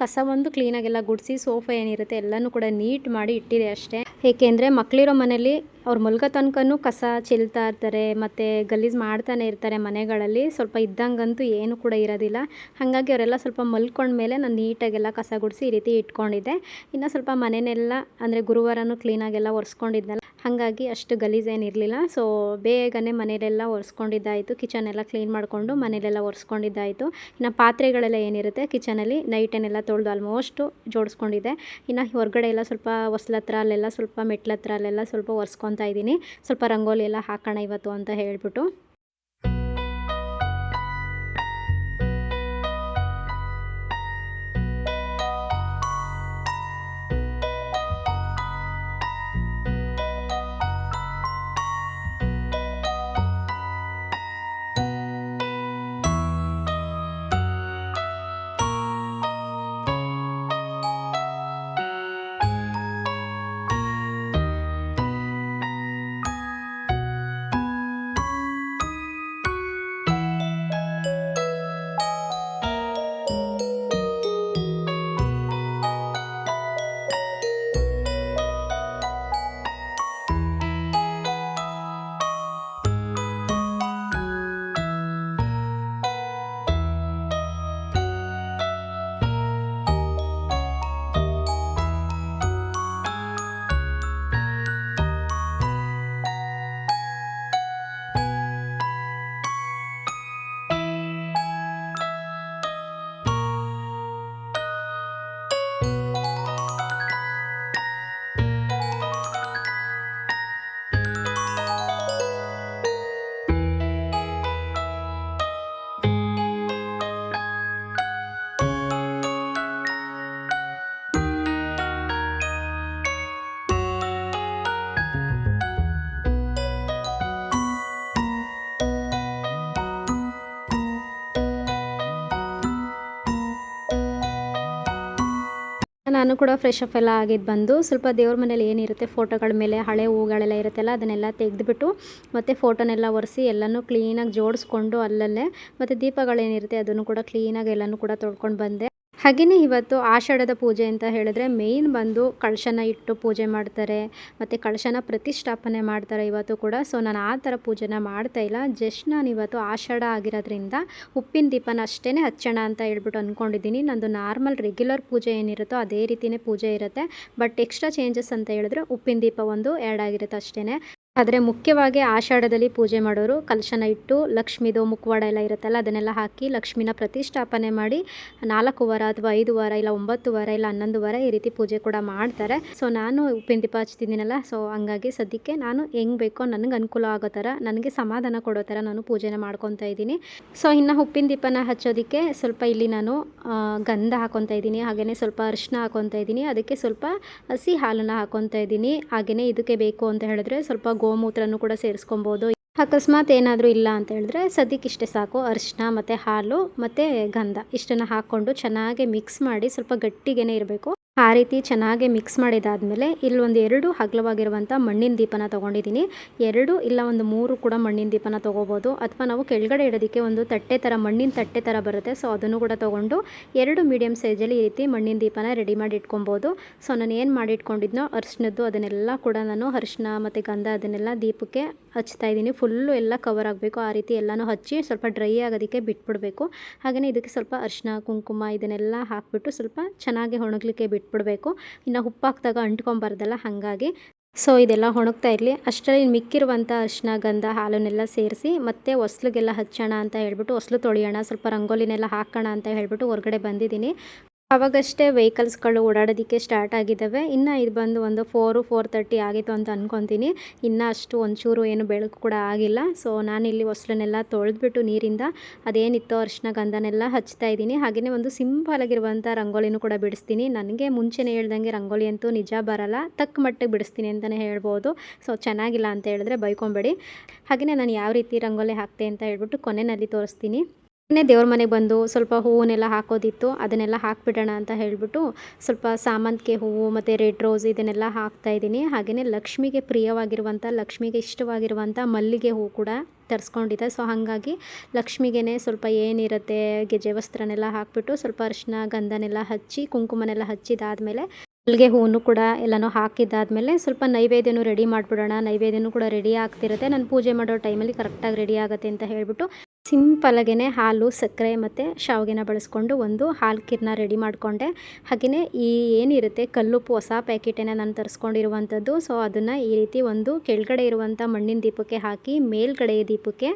ಕಸ ಒಂದು ಕ್ಲೀನಾಗೆಲ್ಲ ಗುಡಿಸಿ ಸೋಫಾ ಏನಿರುತ್ತೆ ಎಲ್ಲನೂ ಕೂಡ ನೀಟ್ ಮಾಡಿ ಇಟ್ಟಿದೆ ಅಷ್ಟೇ. ಏಕೆಂದರೆ ಮಕ್ಕಳಿರೋ ಮನೇಲಿ ಅವ್ರು ಮಲ್ಗೋ ತನಕನೂ ಕಸ ಚೆಲ್ತಾ ಇರ್ತಾರೆ ಮತ್ತು ಗಲೀಜು ಮಾಡ್ತಾನೆ ಇರ್ತಾರೆ ಮನೆಗಳಲ್ಲಿ. ಸ್ವಲ್ಪ ಇದ್ದಂಗಂತೂ ಏನು ಕೂಡ ಇರೋದಿಲ್ಲ. ಹಾಗಾಗಿ ಅವರೆಲ್ಲ ಸ್ವಲ್ಪ ಮಲ್ಕೊಂಡ್ಮೇಲೆ ನಾನು ನೀಟಾಗೆಲ್ಲ ಕಸ ಗುಡಿಸಿ ಈ ರೀತಿ ಇಟ್ಕೊಂಡಿದ್ದೆ. ಇನ್ನು ಸ್ವಲ್ಪ ಮನೆಯೆಲ್ಲ ಅಂದರೆ ಗುರುವಾರನೂ ಕ್ಲೀನಾಗೆಲ್ಲ ಒರೆಸ್ಕೊಂಡಿದ್ನಲ್ಲ, ಹಾಗಾಗಿ ಅಷ್ಟು ಗಲೀಜೇನಿರಲಿಲ್ಲ. ಸೊ ಬೇಗನೆ ಮನೆಯಲ್ಲೆಲ್ಲ ಒರೆಸ್ಕೊಂಡಿದ್ದಾಯಿತು. ಕಿಚನೆಲ್ಲ ಕ್ಲೀನ್ ಮಾಡಿಕೊಂಡು ಮನೆಯಲ್ಲೆಲ್ಲ ಒರೆಸ್ಕೊಂಡಿದ್ದಾಯಿತು. ಇನ್ನು ಪಾತ್ರೆಗಳೆಲ್ಲ ಏನಿರುತ್ತೆ ಕಿಚನಲ್ಲಿ ನೈಟನ್ನೆಲ್ಲ ತೊಳೆದು ಆಲ್ಮೋಸ್ಟು ಜೋಡಿಸ್ಕೊಂಡಿದ್ದೆ. ಇನ್ನು ಹೊರಗಡೆ ಎಲ್ಲ ಸ್ವಲ್ಪ ಹೊಸ್ಲ ಹತ್ರ ಅಲ್ಲೆಲ್ಲ ಸ್ವಲ್ಪ ಮೆಟ್ಲ ಹತ್ರ ಅಲ್ಲೆಲ್ಲ ಸ್ವಲ್ಪ ಒರೆಸ್ಕೊತಾ ಇದ್ದೀನಿ. ಸ್ವಲ್ಪ ರಂಗೋಲಿ ಎಲ್ಲ ಹಾಕೋಣ ಇವತ್ತು ಅಂತ ಹೇಳ್ಬಿಟ್ಟು. ನಾನು ಕೂಡ ಫ್ರೆಶ್ ಅಪ್ ಎಲ್ಲ ಆಗಿದ್ದು ಬಂದು ಸ್ವಲ್ಪ ದೇವ್ರ ಮನೇಲಿ ಏನಿರುತ್ತೆ ಫೋಟೋಗಳ ಮೇಲೆ ಹಳೆ ಹೂಗಳೆಲ್ಲ ಇರುತ್ತಲ್ಲ ಅದನ್ನೆಲ್ಲ ತೆಗೆದುಬಿಟ್ಟು ಮತ್ತು ಫೋಟೋನೆಲ್ಲ ಒರೆಸಿ ಎಲ್ಲನೂ ಕ್ಲೀನಾಗಿ ಜೋಡಿಸ್ಕೊಂಡು ಅಲ್ಲಲ್ಲೇ ಮತ್ತು ದೀಪಗಳೇನಿರುತ್ತೆ ಅದನ್ನು ಕೂಡ ಕ್ಲೀನಾಗಿ ಎಲ್ಲನೂ ಕೂಡ ತೊಳ್ಕೊಂಡು ಬಂದೆ. ಹಾಗೆಯೇ ಇವತ್ತು ಆಷಾಢದ ಪೂಜೆ ಅಂತ ಹೇಳಿದ್ರೆ ಮೇಯ್ನ್ ಬಂದು ಕಳಶನ ಇಟ್ಟು ಪೂಜೆ ಮಾಡ್ತಾರೆ ಮತ್ತು ಕಳಶನ ಪ್ರತಿಷ್ಠಾಪನೆ ಮಾಡ್ತಾರೆ ಇವತ್ತು ಕೂಡ. ಸೊ ನಾನು ಆ ಥರ ಪೂಜೆನ ಮಾಡ್ತಾ ಇಲ್ಲ, ಜಸ್ಟ್ ನಾನು ಇವತ್ತು ಆಷಾಢ ಆಗಿರೋದ್ರಿಂದ ಉಪ್ಪಿನ ದೀಪನ ಅಷ್ಟೇ ಹಚ್ಚೋಣ ಅಂತ ಹೇಳ್ಬಿಟ್ಟು ಅಂದ್ಕೊಂಡಿದ್ದೀನಿ. ನಂದು ನಾರ್ಮಲ್ ರೆಗ್ಯುಲರ್ ಪೂಜೆ ಏನಿರುತ್ತೋ ಅದೇ ರೀತಿಯೇ ಪೂಜೆ ಇರುತ್ತೆ, ಬಟ್ ಎಕ್ಸ್ಟ್ರಾ ಚೇಂಜಸ್ ಅಂತ ಹೇಳಿದ್ರೆ ಉಪ್ಪಿನ ದೀಪ ಒಂದು ಆ್ಯಡ್ ಆಗಿರುತ್ತೆ ಅಷ್ಟೇ. ಆದರೆ ಮುಖ್ಯವಾಗಿ ಆಷಾಢದಲ್ಲಿ ಪೂಜೆ ಮಾಡೋರು ಕಲಶನ ಇಟ್ಟು ಲಕ್ಷ್ಮಿದು ಮುಖವಾಡ ಎಲ್ಲ ಇರುತ್ತಲ್ಲ ಅದನ್ನೆಲ್ಲ ಹಾಕಿ ಲಕ್ಷ್ಮಿನ ಪ್ರತಿಷ್ಠಾಪನೆ ಮಾಡಿ 4 ವಾರ ಅಥವಾ 5 ವಾರ ಇಲ್ಲ 9 ವಾರ ಇಲ್ಲ 11 ವಾರ ಈ ರೀತಿ ಪೂಜೆ ಕೂಡ ಮಾಡ್ತಾರೆ. ಸೊ ನಾನು ಉಪ್ಪಿನ ದೀಪ ಹಚ್ತಿದ್ದೀನಲ್ಲ, ಸೊ ಹಂಗಾಗಿ ಸದ್ಯಕ್ಕೆ ನಾನು ಹೆಂಗೆ ಬೇಕೋ ನನಗೆ ಅನುಕೂಲ ಆಗೋ ಥರ ನನಗೆ ಸಮಾಧಾನ ಕೊಡೋ ಥರ ನಾನು ಪೂಜೆನ ಮಾಡ್ಕೊತಾ ಇದ್ದೀನಿ. ಸೊ ಇನ್ನು ಉಪ್ಪಿನ ದೀಪನ ಹಚ್ಚೋದಕ್ಕೆ ಸ್ವಲ್ಪ ಇಲ್ಲಿ ನಾನು ಗಂಧ ಹಾಕೊತಾ ಇದ್ದೀನಿ, ಹಾಗೆಯೇ ಸ್ವಲ್ಪ ಅರಿಶಿನ ಹಾಕೊತಾ ಇದ್ದೀನಿ, ಅದಕ್ಕೆ ಸ್ವಲ್ಪ ಹಸಿ ಹಾಲನ್ನು ಹಾಕೊತಾ ಇದ್ದೀನಿ. ಹಾಗೆಯೇ ಇದಕ್ಕೆ ಬೇಕು ಅಂತ ಹೇಳಿದ್ರೆ ಸ್ವಲ್ಪ ಗೋಮೂತ್ರನೂ ಕೂಡ ಸೇರಿಸ್ಕೊಬೋದು. ಅಕಸ್ಮಾತ್ ಏನಾದರೂ ಇಲ್ಲ ಅಂತ ಹೇಳಿದ್ರೆ ಸದ್ಯಕ್ಕೆ ಇಷ್ಟೇ ಸಾಕು, ಅರಿಶಿನ ಮತ್ತು ಹಾಲು ಮತ್ತು ಗಂಧ ಇಷ್ಟನ್ನು ಹಾಕ್ಕೊಂಡು ಚೆನ್ನಾಗಿ ಮಿಕ್ಸ್ ಮಾಡಿ ಸ್ವಲ್ಪ ಗಟ್ಟಿಗೇ ಇರಬೇಕು. ಆ ರೀತಿ ಚೆನ್ನಾಗಿ ಮಿಕ್ಸ್ ಮಾಡಿದಾದಮೇಲೆ ಇಲ್ಲೊಂದು 2 ಅಗಲವಾಗಿರುವಂಥ ಮಣ್ಣಿನ ದೀಪನ ತೊಗೊಂಡಿದ್ದೀನಿ. 2 ಇಲ್ಲ ಒಂದು 3 ಕೂಡ ಮಣ್ಣಿನ ದೀಪನ ತೊಗೋಬೋದು, ಅಥವಾ ನಾವು ಕೆಳಗಡೆ ಇಡೋದಕ್ಕೆ ಒಂದು ತಟ್ಟೆ ಥರ ಮಣ್ಣಿನ ತಟ್ಟೆ ಥರ ಬರುತ್ತೆ, ಸೊ ಅದನ್ನು ಕೂಡ ತೊಗೊಂಡು 2 ಮೀಡಿಯಮ್ ಸೈಜಲ್ಲಿ ಈ ರೀತಿ ಮಣ್ಣಿನ ದೀಪನ ರೆಡಿ ಮಾಡಿ ಇಟ್ಕೊಬೋದು. ಸೊ ನಾನು ಏನು ಮಾಡಿ ಇಟ್ಕೊಂಡಿದ್ನೋ ಅರಿಶಿನದ್ದು ಅದನ್ನೆಲ್ಲ ಕೂಡ ನಾನು ಅರಿಶಿನ ಮತ್ತು ಗಂಧ ಅದನ್ನೆಲ್ಲ ದೀಪಕ್ಕೆ ಹಚ್ತಾ ಇದ್ದೀನಿ. ಫುಲ್ಲು ಎಲ್ಲ ಕವರ್ ಆಗಬೇಕು, ಆ ರೀತಿ ಎಲ್ಲನೂ ಹಚ್ಚಿ ಸ್ವಲ್ಪ ಡ್ರೈ ಆಗೋದಕ್ಕೆ ಬಿಟ್ಬಿಡಬೇಕು. ಹಾಗೆಯೇ ಇದಕ್ಕೆ ಸ್ವಲ್ಪ ಅರಿಶಿನ ಕುಂಕುಮ ಇದನ್ನೆಲ್ಲ ಹಾಕಿಬಿಟ್ಟು ಸ್ವಲ್ಪ ಚೆನ್ನಾಗಿ ಒಣಗಲಿಕ್ಕೆ ಬಿಟ್ಬಿಡಬೇಕು. ಇನ್ನು ಉಪ್ಪು ಹಾಕಿದಾಗ ಅಂಟ್ಕೊಂಬಾರ್ದಲ್ಲ, ಹಾಗಾಗಿ ಸೊ ಇದೆಲ್ಲ ಒಣಗ್ತಾ ಇರಲಿ. ಅಷ್ಟರಲ್ಲಿ ಮಿಕ್ಕಿರುವಂಥ ಅರಿಶಿನ ಗಂಧ ಹಾಲನ್ನೆಲ್ಲ ಸೇರಿಸಿ ಮತ್ತೆ ಹೊಸ್ಲಿಗೆಲ್ಲ ಹಚ್ಚೋಣ ಅಂತ ಹೇಳ್ಬಿಟ್ಟು ಹೊಸ್ಲು ತೊಳೆಯೋಣ, ಸ್ವಲ್ಪ ರಂಗೋಲಿನೆಲ್ಲ ಹಾಕೋಣ ಅಂತ ಹೇಳ್ಬಿಟ್ಟು ಹೊರಗಡೆ ಬಂದಿದ್ದೀನಿ. ಆವಾಗಷ್ಟೇ ವೆಹಿಕಲ್ಸ್ಗಳು ಓಡಾಡೋದಕ್ಕೆ ಸ್ಟಾರ್ಟ್ ಆಗಿದ್ದಾವೆ. ಇನ್ನು ಇದು ಬಂದು ಒಂದು 4-4:30 ಆಗಿತ್ತು ಅಂತ ಅಂದ್ಕೊತೀನಿ. ಇನ್ನೂ ಅಷ್ಟು ಒಂಚೂರು ಏನು ಬೆಳಕು ಕೂಡ ಆಗಿಲ್ಲ. ಸೊ ನಾನಿಲ್ಲಿ ಹೊಸ್ಲನ್ನೆಲ್ಲ ತೊಳೆದ್ಬಿಟ್ಟು ನೀರಿಂದ ಅದೇನಿತ್ತೋ ಅರಿಶಿನ ಗಂಧನೆಲ್ಲ ಹಚ್ತಾ ಇದ್ದೀನಿ. ಹಾಗೆಯೇ ಒಂದು ಸಿಂಪಲಾಗಿರುವಂಥ ರಂಗೋಲಿನೂ ಕೂಡ ಬಿಡಿಸ್ತೀನಿ. ನನಗೆ ಮುಂಚೆನೇ ಹೇಳ್ದಂಗೆ ರಂಗೋಲಿ ಅಂತೂ ನಿಜ ಬರಲ್ಲ, ತಕ್ಕ ಮಟ್ಟಿಗೆ ಬಿಡಿಸ್ತೀನಿ ಅಂತಲೇ ಹೇಳ್ಬೋದು. ಸೊ ಚೆನ್ನಾಗಿಲ್ಲ ಅಂತ ಹೇಳಿದ್ರೆ ಬೈಕೊಂಬೇಡಿ. ಹಾಗೆಯೇ ನಾನು ಯಾವ ರೀತಿ ರಂಗೋಲಿ ಹಾಕ್ತೆ ಅಂತ ಹೇಳ್ಬಿಟ್ಟು ಕೊನೆಯಲ್ಲಿ ತೋರಿಸ್ತೀನಿ. ದೇವ್ರ ಮನೆಗೆ ಬಂದು ಸ್ವಲ್ಪ ಹೂವನ್ನೆಲ್ಲ ಹಾಕೋದಿತ್ತು, ಅದನ್ನೆಲ್ಲ ಹಾಕ್ಬಿಡೋಣ ಅಂತ ಹೇಳಿಬಿಟ್ಟು ಸ್ವಲ್ಪ ಸಾಮಂತಿಗೆ ಹೂವು ಮತ್ತು ರೆಡ್ ರೋಸ್ ಇದನ್ನೆಲ್ಲ ಹಾಕ್ತಾಯಿದ್ದೀನಿ. ಹಾಗೆಯೇ ಲಕ್ಷ್ಮಿಗೆ ಪ್ರಿಯವಾಗಿರುವಂಥ ಲಕ್ಷ್ಮಿಗೆ ಇಷ್ಟವಾಗಿರುವಂಥ ಮಲ್ಲಿಗೆ ಹೂವು ಕೂಡ ತರಿಸ್ಕೊಂಡಿದ್ದೆ. ಸೊ ಹಾಗಾಗಿ ಲಕ್ಷ್ಮಿಗೆ ಸ್ವಲ್ಪ ಏನಿರುತ್ತೆ ಗೆಜೆ ವಸ್ತ್ರನೆಲ್ಲ ಹಾಕಿಬಿಟ್ಟು ಸ್ವಲ್ಪ ಅರಿಶಿನ ಗಂಧನೆಲ್ಲ ಹಚ್ಚಿ ಕುಂಕುಮನೆಲ್ಲ ಹಚ್ಚಿದಾದಮೇಲೆ ಮಲ್ಲಿಗೆ ಹೂವನ್ನು ಕೂಡ ಎಲ್ಲನೂ ಹಾಕಿದ್ದಾದಮೇಲೆ ಸ್ವಲ್ಪ ನೈವೇದ್ಯನೂ ರೆಡಿ ಮಾಡಿಬಿಡೋಣ. ನೈವೇದ್ಯನೂ ಕೂಡ ರೆಡಿ ಆಗ್ತಿರುತ್ತೆ, ನಾನು ಪೂಜೆ ಮಾಡೋ ಟೈಮಲ್ಲಿ ಕರೆಕ್ಟಾಗಿ ರೆಡಿ ಆಗುತ್ತೆ ಅಂತ ಹೇಳಿಬಿಟ್ಟು ಸಿಂಪಲಾಗೇ ಹಾಲು ಸಕ್ಕರೆ ಮತ್ತು ಶಾವಿಗೆನ ಬಳಸ್ಕೊಂಡು ಒಂದು ಹಾಲು ಖೀರನ್ನ ರೆಡಿ ಮಾಡಿಕೊಂಡೆ. ಹಾಗೆಯೇ ಈ ಏನಿರುತ್ತೆ ಕಲ್ಲುಪ್ಪು ಹೊಸ ಪ್ಯಾಕೆಟನ್ನು ನಾನು ತರಿಸ್ಕೊಂಡಿರುವಂಥದ್ದು. ಸೊ ಅದನ್ನು ಈ ರೀತಿ ಒಂದು ಕೆಳಗಡೆ ಇರುವಂಥ ಮಣ್ಣಿನ ದೀಪಕ್ಕೆ ಹಾಕಿ ಮೇಲ್ಗಡೆ ದೀಪಕ್ಕೆ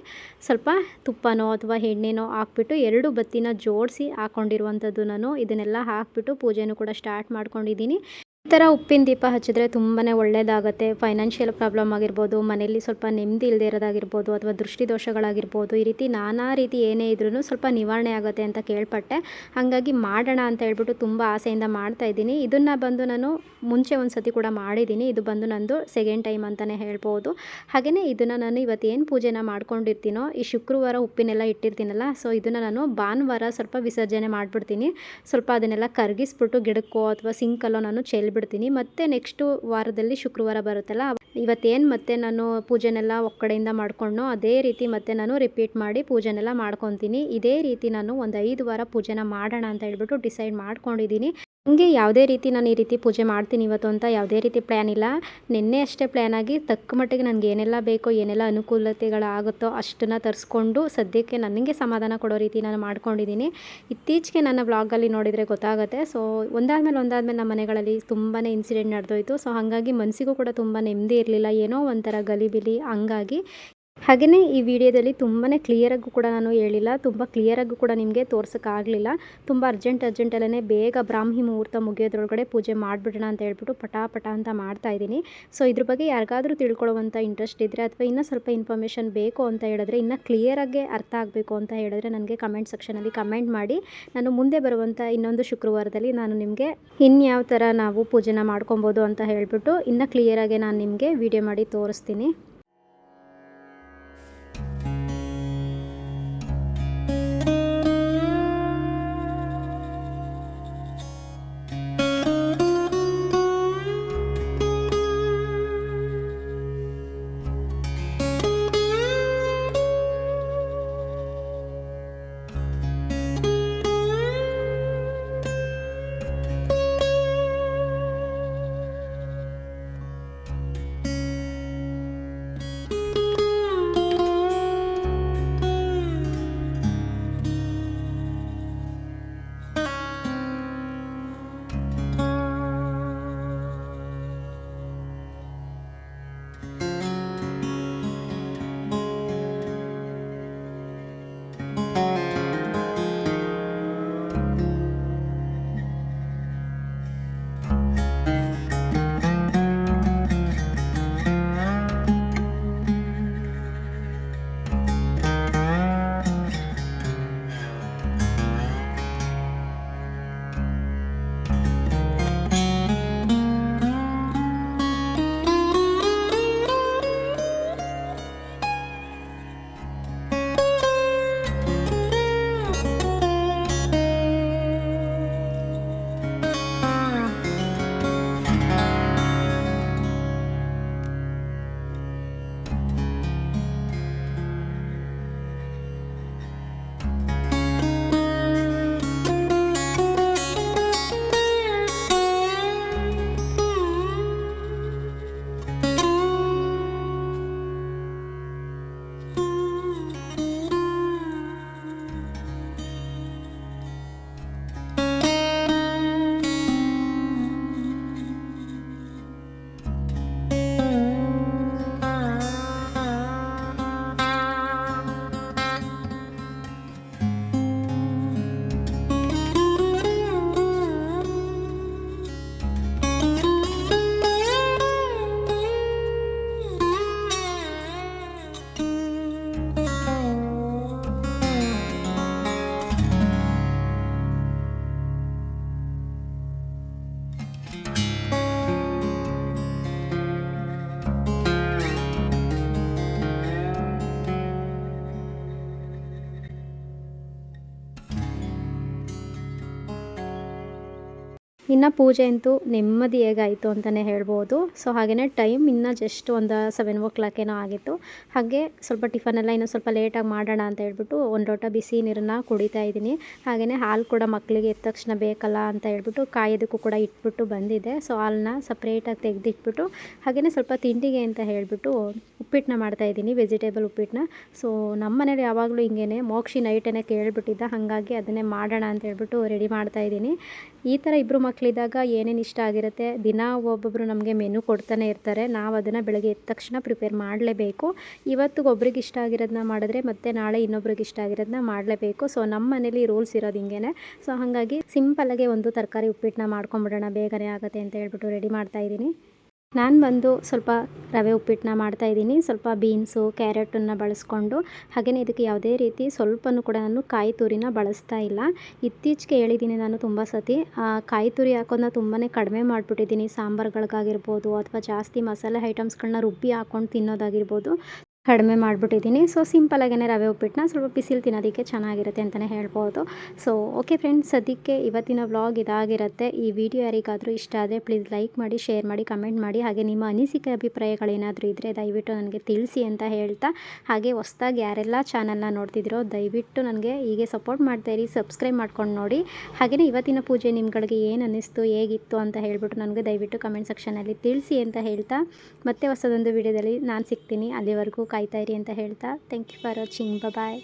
ಸ್ವಲ್ಪ ತುಪ್ಪನೋ ಅಥವಾ ಎಣ್ಣೆನೋ ಹಾಕ್ಬಿಟ್ಟು 2 ಬತ್ತಿನ ಜೋಡಿಸಿ ಹಾಕ್ಕೊಂಡಿರುವಂಥದ್ದು ನಾನು. ಇದನ್ನೆಲ್ಲ ಹಾಕ್ಬಿಟ್ಟು ಪೂಜೆನೂ ಕೂಡ ಸ್ಟಾರ್ಟ್ ಮಾಡ್ಕೊಂಡಿದ್ದೀನಿ. ಈ ಥರ ಉಪ್ಪಿನ ದೀಪ ಹಚ್ಚಿದ್ರೆ ತುಂಬಾ ಒಳ್ಳೆಯದಾಗುತ್ತೆ. ಫೈನಾನ್ಷಿಯಲ್ ಪ್ರಾಬ್ಲಮ್ ಆಗಿರ್ಬೋದು, ಮನೆಯಲ್ಲಿ ಸ್ವಲ್ಪ ನೆಮ್ಮದಿ ಇಲ್ಲದೆ ಇರೋದಾಗಿರ್ಬೋದು, ಅಥವಾ ದೃಷ್ಟಿದೋಷಗಳಾಗಿರ್ಬೋದು, ಈ ರೀತಿ ನಾನಾ ರೀತಿ ಏನೇ ಇದ್ರೂ ಸ್ವಲ್ಪ ನಿವಾರಣೆ ಆಗುತ್ತೆ ಅಂತ ಕೇಳ್ಪಟ್ಟೆ. ಹಾಗಾಗಿ ಮಾಡೋಣ ಅಂತ ಹೇಳ್ಬಿಟ್ಟು ತುಂಬ ಆಸೆಯಿಂದ ಮಾಡ್ತಾಯಿದ್ದೀನಿ. ಇದನ್ನು ಬಂದು ನಾನು ಮುಂಚೆ ಒಂದು ಸತಿ ಕೂಡ ಮಾಡಿದ್ದೀನಿ, ಇದು ಬಂದು ನಂದು ಸೆಕೆಂಡ್ ಟೈಮ್ ಅಂತಲೇ ಹೇಳ್ಬೋದು. ಹಾಗೆಯೇ ಇದನ್ನು ನಾನು ಇವತ್ತೇನು ಪೂಜೆನ ಮಾಡ್ಕೊಂಡಿರ್ತೀನೋ ಈ ಶುಕ್ರವಾರ ಉಪ್ಪಿನೆಲ್ಲ ಇಟ್ಟಿರ್ತೀನಲ್ಲ, ಸೊ ಇದನ್ನು ನಾನು ಭಾನುವಾರ ಸ್ವಲ್ಪ ವಿಸರ್ಜನೆ ಮಾಡಿಬಿಡ್ತೀನಿ. ಸ್ವಲ್ಪ ಅದನ್ನೆಲ್ಲ ಕರಗಿಸ್ಬಿಟ್ಟು ಗಿಡಕ್ಕೋ ಅಥವಾ ಸಿಂಕಲ್ಲೋ ನಾನು ಬಿಡ್ತೀನಿ. ಮತ್ತೆ ನೆಕ್ಸ್ಟ್ ವಾರದಲ್ಲಿ ಶುಕ್ರವಾರ ಬರುತ್ತಲ್ಲ, ಇವತ್ತೇನು ಮತ್ತೆ ನಾನು ಪೂಜೆನೆಲ್ಲ ಒಕ್ಕಡೆಯಿಂದ ಮಾಡ್ಕೊಂಡು ಅದೇ ರೀತಿ ಮತ್ತೆ ನಾನು ರಿಪೀಟ್ ಮಾಡಿ ಪೂಜೆನೆಲ್ಲ ಮಾಡ್ಕೊತೀನಿ. ಇದೇ ರೀತಿ ನಾನು ಒಂದು 5 ವಾರ ಪೂಜೆನ ಮಾಡೋಣ ಅಂತ ಹೇಳ್ಬಿಟ್ಟು ಡಿಸೈಡ್ ಮಾಡ್ಕೊಂಡಿದ್ದೀನಿ. ನನಗೆ ಯಾವುದೇ ರೀತಿ ನಾನು ಈ ರೀತಿ ಪೂಜೆ ಮಾಡ್ತೀನಿ ಇವತ್ತು ಅಂತ ಯಾವುದೇ ರೀತಿ ಪ್ಲ್ಯಾನ್ ಇಲ್ಲ. ನಿನ್ನೆ ಅಷ್ಟೇ ಪ್ಲ್ಯಾನ್ ಆಗಿ ತಕ್ಕ ಮಟ್ಟಿಗೆ ನನಗೆ ಏನೆಲ್ಲ ಬೇಕೋ ಏನೆಲ್ಲ ಅನುಕೂಲತೆಗಳಾಗುತ್ತೋ ಅಷ್ಟನ್ನು ತರಿಸ್ಕೊಂಡು ಸದ್ಯಕ್ಕೆ ನನಗೆ ಸಮಾಧಾನ ಕೊಡೋ ರೀತಿ ನಾನು ಮಾಡ್ಕೊಂಡಿದ್ದೀನಿ. ಇತ್ತೀಚೆಗೆ ನನ್ನ ವ್ಲಾಗಲ್ಲಿ ನೋಡಿದರೆ ಗೊತ್ತಾಗುತ್ತೆ. ಸೊ ಒಂದಾದ್ಮೇಲೆ ನಮ್ಮ ಮನೆಗಳಲ್ಲಿ ತುಂಬಾ ಇನ್ಸಿಡೆಂಟ್ ನಡೆದೋಯ್ತು. ಸೊ ಹಾಗಾಗಿ ಮನಸ್ಸಿಗೂ ಕೂಡ ತುಂಬ ನೆಮ್ಮದಿ ಇರಲಿಲ್ಲ, ಏನೋ ಒಂಥರ ಗಲಿಬಿಲಿ. ಹಂಗಾಗಿ ಹಾಗೆಯೇ ಈ ವಿಡಿಯೋದಲ್ಲಿ ತುಂಬಾ ಕ್ಲಿಯರಾಗೂ ಕೂಡ ನಾನು ಹೇಳಿಲ್ಲ, ತುಂಬ ಕ್ಲಿಯರಾಗೂ ಕೂಡ ನಿಮಗೆ ತೋರ್ಸೋಕ್ಕಾಗಲಿಲ್ಲ. ತುಂಬ ಅರ್ಜೆಂಟಲ್ಲೇ ಬೇಗ ಬ್ರಾಹ್ಮಿ ಮುಹೂರ್ತ ಮುಗಿಯೋದ್ರೊಳಗಡೆ ಪೂಜೆ ಮಾಡಿಬಿಡೋಣ ಅಂತ ಹೇಳ್ಬಿಟ್ಟು ಪಟ ಅಂತ ಮಾಡ್ತಾಯಿದ್ದೀನಿ. ಸೊ ಇದ್ರ ಬಗ್ಗೆ ಯಾರಿಗಾದರೂ ತಿಳ್ಕೊಳ್ಳುವಂಥ ಇಂಟ್ರೆಸ್ಟ್ ಇದ್ದರೆ ಅಥವಾ ಇನ್ನೂ ಸ್ವಲ್ಪ ಇನ್ಫಾರ್ಮೇಷನ್ ಬೇಕು ಅಂತ ಹೇಳಿದ್ರೆ, ಇನ್ನೂ ಕ್ಲಿಯರಾಗಿ ಅರ್ಥ ಆಗಬೇಕು ಅಂತ ಹೇಳಿದ್ರೆ ನನಗೆ ಕಮೆಂಟ್ ಸೆಕ್ಷನಲ್ಲಿ ಕಮೆಂಟ್ ಮಾಡಿ. ನಾನು ಮುಂದೆ ಬರುವಂಥ ಇನ್ನೊಂದು ಶುಕ್ರವಾರದಲ್ಲಿ ನಾನು ನಿಮಗೆ ಇನ್ಯಾವ ಥರ ನಾವು ಪೂಜೆನ ಮಾಡ್ಕೊಬೋದು ಅಂತ ಹೇಳಿಬಿಟ್ಟು ಇನ್ನೂ ಕ್ಲಿಯರಾಗಿ ನಾನು ನಿಮಗೆ ವಿಡಿಯೋ ಮಾಡಿ ತೋರಿಸ್ತೀನಿ. ಇನ್ನು ಪೂಜೆ ಅಂತೂ ನೆಮ್ಮದಿ ಹೇಗಾಯಿತು ಅಂತಲೇ ಹೇಳ್ಬೋದು. ಸೊ ಹಾಗೆಯೇ ಟೈಮ್ ಇನ್ನೂ ಜಸ್ಟ್ ಒಂದು 7 ಏನೋ ಆಗಿತ್ತು. ಹಾಗೆ ಸ್ವಲ್ಪ ಟಿಫನೆಲ್ಲ ಇನ್ನೂ ಸ್ವಲ್ಪ ಲೇಟಾಗಿ ಮಾಡೋಣ ಅಂತ ಹೇಳ್ಬಿಟ್ಟು ಒಂದು ಲೋಟ ಬಿಸಿ ನೀರನ್ನು ಕುಡಿತಾ ಇದ್ದೀನಿ. ಹಾಗೆಯೇ ಹಾಲು ಕೂಡ ಮಕ್ಕಳಿಗೆ ಎದ್ದ ತಕ್ಷಣ ಬೇಕಲ್ಲ ಅಂತ ಹೇಳ್ಬಿಟ್ಟು ಕಾಯೋದಕ್ಕೂ ಕೂಡ ಇಟ್ಬಿಟ್ಟು ಬಂದಿದ್ದೆ. ಸೊ ಹಾಲನ್ನ ಸಪ್ರೇಟಾಗಿ ತೆಗೆದಿಟ್ಬಿಟ್ಟು ಹಾಗೆಯೇ ಸ್ವಲ್ಪ ತಿಂಡಿಗೆ ಅಂತ ಹೇಳಿಬಿಟ್ಟು ಉಪ್ಪಿಟ್ಟನ್ನ ಮಾಡ್ತಾಯಿದ್ದೀನಿ, ವೆಜಿಟೇಬಲ್ ಉಪ್ಪಿಟ್ಟನ್ನ. ಸೊ ನಮ್ಮ ಮನೇಲಿ ಯಾವಾಗಲೂ ಹಿಂಗೇ ಮೋಕ್ಷಿ ನೈಟೇ ಕೇಳಿಬಿಟ್ಟಿದ್ದ, ಹಾಗಾಗಿ ಅದನ್ನೇ ಮಾಡೋಣ ಅಂತ ಹೇಳ್ಬಿಟ್ಟು ರೆಡಿ ಮಾಡ್ತಾಯಿದ್ದೀನಿ. ಈ ಥರ ಇಬ್ಬರು ಮಕ್ಕಳಿದ್ದಾಗ ಏನೇನು ಇಷ್ಟ ಆಗಿರುತ್ತೆ, ದಿನ ಒಬ್ಬೊಬ್ಬರು ನಮಗೆ ಮೆನು ಕೊಡ್ತಾನೆ ಇರ್ತಾರೆ. ನಾವು ಅದನ್ನು ಬೆಳಗ್ಗೆ ಎದ್ದ ತಕ್ಷಣ ಪ್ರಿಪೇರ್ ಮಾಡಲೇಬೇಕು. ಇವತ್ತು ಒಬ್ರಿಗೆ ಇಷ್ಟ ಆಗಿರೋದನ್ನ ಮಾಡಿದ್ರೆ ಮತ್ತು ನಾಳೆ ಇನ್ನೊಬ್ರಿಗೆ ಇಷ್ಟ ಆಗಿರೋದನ್ನ ಮಾಡಲೇಬೇಕು. ಸೊ ನಮ್ಮ ಮನೇಲಿ ರೂಲ್ಸ್ ಇರೋದು ಹಿಂಗೇ. ಸೊ ಹಾಗಾಗಿ ಸಿಂಪಲ್ಲಾಗೆ ಒಂದು ತರಕಾರಿ ಉಪ್ಪಿಟ್ಟನ್ನ ಮಾಡ್ಕೊಂಬಿಡೋಣ, ಬೇಗನೆ ಆಗುತ್ತೆ ಅಂತ ಹೇಳ್ಬಿಟ್ಟು ರೆಡಿ ಮಾಡ್ತಾಯಿದ್ದೀನಿ. ನಾನು ಬಂದು ಸ್ವಲ್ಪ ರವೆ ಉಪ್ಪಿಟ್ಟನ್ನ ಮಾಡ್ತಾಯಿದ್ದೀನಿ. ಸ್ವಲ್ಪ ಬೀನ್ಸು, ಕ್ಯಾರೆಟನ್ನು ಬಳಸ್ಕೊಂಡು, ಹಾಗೆಯೇ ಇದಕ್ಕೆ ಯಾವುದೇ ರೀತಿ ಸ್ವಲ್ಪನೂ ಕೂಡ ನಾನು ಕಾಯಿ ತುರಿನ ಬಳಸ್ತಾ ಇಲ್ಲ. ಇತ್ತೀಚೆಗೆ ಹೇಳಿದ್ದೀನಿ ನಾನು ತುಂಬ ಸತಿ, ಕಾಯಿ ತುರಿ ಹಾಕೋದನ್ನ ತುಂಬಾ ಕಡಿಮೆ ಮಾಡಿಬಿಟ್ಟಿದ್ದೀನಿ. ಸಾಂಬಾರುಗಳಿಗಾಗಿರ್ಬೋದು ಅಥವಾ ಜಾಸ್ತಿ ಮಸಾಲೆ ಐಟಮ್ಸ್ಗಳನ್ನ ರುಬ್ಬಿ ಹಾಕ್ಕೊಂಡು ತಿನ್ನೋದಾಗಿರ್ಬೋದು, ಕಡಿಮೆ ಮಾಡಿಬಿಟ್ಟಿದ್ದೀನಿ. ಸೊ ಸಿಂಪಲಾಗೇ ರವೆ ಉಪ್ಪಿಟ್ಟನ್ನ ಸ್ವಲ್ಪ ಬಿಸಿಲು ತಿನ್ನೋದಕ್ಕೆ ಚೆನ್ನಾಗಿರುತ್ತೆ ಅಂತಲೇ ಹೇಳ್ಬೋದು. ಸೊ ಓಕೆ ಫ್ರೆಂಡ್ಸ್, ಸದ್ಯಕ್ಕೆ ಇವತ್ತಿನ ವ್ಲಾಗ್ ಇದಾಗಿರುತ್ತೆ. ಈ ವಿಡಿಯೋ ಯಾರಿಗಾದರೂ ಇಷ್ಟ ಆದರೆ ಪ್ಲೀಸ್ ಲೈಕ್ ಮಾಡಿ, ಶೇರ್ ಮಾಡಿ, ಕಮೆಂಟ್ ಮಾಡಿ. ಹಾಗೆ ನಿಮ್ಮ ಅನಿಸಿಕೆ ಅಭಿಪ್ರಾಯಗಳೇನಾದರೂ ಇದ್ದರೆ ದಯವಿಟ್ಟು ನನಗೆ ತಿಳಿಸಿ ಅಂತ ಹೇಳ್ತಾ, ಹಾಗೆ ಹೊಸ್ದಾಗಿ ಯಾರೆಲ್ಲ ಚಾನಲ್ನ ನೋಡ್ತಿದ್ದೀರೋ ದಯವಿಟ್ಟು ನನಗೆ ಹೀಗೆ ಸಪೋರ್ಟ್ ಮಾಡ್ತಾಯಿರಿ, ಸಬ್ಸ್ಕ್ರೈಬ್ ಮಾಡ್ಕೊಂಡು ನೋಡಿ. ಹಾಗೆಯೇ ಇವತ್ತಿನ ಪೂಜೆ ನಿಮ್ಗಳಿಗೆ ಏನು ಅನ್ನಿಸ್ತು, ಹೇಗಿತ್ತು ಅಂತ ಹೇಳ್ಬಿಟ್ಟು ನನಗೆ ದಯವಿಟ್ಟು ಕಮೆಂಟ್ ಸೆಕ್ಷನಲ್ಲಿ ತಿಳಿಸಿ ಅಂತ ಹೇಳ್ತಾ, ಮತ್ತೆ ಹೊಸದೊಂದು ವಿಡಿಯೋದಲ್ಲಿ ನಾನು ಸಿಗ್ತೀನಿ. ಅಲ್ಲಿವರೆಗೂ ಕಾಯ್ತಾ ಇರಿ ಅಂತ ಹೇಳ್ತಾ, thank you for watching. Bye.